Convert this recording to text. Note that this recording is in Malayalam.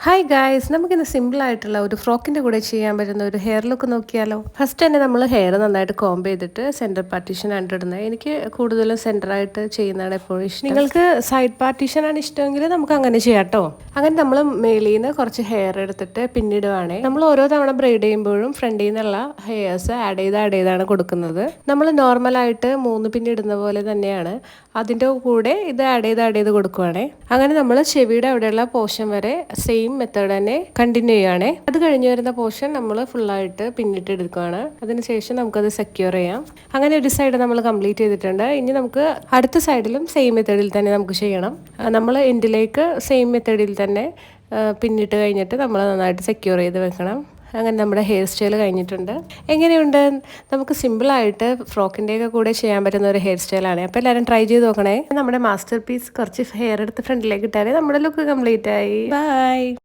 ഹായ് ഗായ്സ്, നമുക്കിന്ന് സിമ്പിൾ ആയിട്ടുള്ള ഒരു ഫ്രോക്കിൻ്റെ കൂടെ ചെയ്യാൻ പറ്റുന്ന ഒരു ഹെയർ ലുക്ക് നോക്കിയാലോ. ഫസ്റ്റ് തന്നെ നമ്മൾ ഹെയർ നന്നായിട്ട് കോംബ് ചെയ്തിട്ട് സെൻറ്റർ പാർട്ടീഷൻ ആണ് ഇടുന്നത്. എനിക്ക് കൂടുതലും സെൻറ്ററായിട്ട് ചെയ്യുന്നതാണ് എപ്പോഴും ഇഷ്ടം. നിങ്ങൾക്ക് സൈഡ് പാർട്ടീഷൻ ആണ് ഇഷ്ടമെങ്കിൽ നമുക്ക് അങ്ങനെ ചെയ്യാം കേട്ടോ. അങ്ങനെ നമ്മൾ മേലിൽ നിന്ന് കുറച്ച് ഹെയർ എടുത്തിട്ട് പിന്നിടുവാണേ. നമ്മൾ ഓരോ തവണ ബ്രെയ്ഡ് ചെയ്യുമ്പോഴും ഫ്രണ്ടിൽ നിന്നുള്ള ഹെയർസ് ആഡ് ചെയ്താണ് കൊടുക്കുന്നത്. നമ്മൾ നോർമലായിട്ട് 3 പിന്നിടുന്ന പോലെ തന്നെയാണ് അതിൻ്റെ കൂടെ ഇത് ആഡ് ചെയ്ത് കൊടുക്കുവാണേ. അങ്ങനെ നമ്മൾ ചെവിയുടെ അവിടെയുള്ള പോർഷൻ വരെ സെയിം മെത്തേഡ് തന്നെ കണ്ടിന്യൂ ചെയ്യുകയാണേ. അത് കഴിഞ്ഞ് വരുന്ന പോർഷൻ നമ്മൾ ഫുള്ളായിട്ട് പിന്നിട്ട് എടുക്കുകയാണ്. അതിനുശേഷം നമുക്കത് സെക്യൂർ ചെയ്യാം. അങ്ങനെ ഒരു സൈഡ് നമ്മൾ കംപ്ലീറ്റ് ചെയ്തിട്ടുണ്ട്. ഇനി നമുക്ക് അടുത്ത സൈഡിലും സെയിം മെത്തേഡിൽ തന്നെ നമുക്ക് ചെയ്യണം. നമ്മൾ എൻഡിലേക്ക് സെയിം മെത്തേഡിൽ തന്നെ പിന്നിട്ട് കഴിഞ്ഞിട്ട് നമ്മൾ നന്നായിട്ട് സെക്യൂർ ചെയ്ത് വെക്കണം. അങ്ങനെ നമ്മുടെ ഹെയർ സ്റ്റൈൽ കഴിഞ്ഞിട്ടുണ്ട്. എങ്ങനെയുണ്ട്? നമുക്ക് സിമ്പിളായിട്ട് ഫ്രോക്കിൻ്റെയൊക്കെ കൂടെ ചെയ്യാൻ പറ്റുന്ന ഒരു ഹെയർ സ്റ്റൈലാണ്. അപ്പോൾ എല്ലാവരും ട്രൈ ചെയ്ത് നോക്കണേ. നമ്മുടെ മാസ്റ്റർ പീസ് കുറച്ച് ഹെയർ എടുത്ത് ഫ്രണ്ടിലേക്ക് ഇട്ടാലേ നമ്മുടെ ലുക്ക് കംപ്ലീറ്റ് ആയി. ബൈ.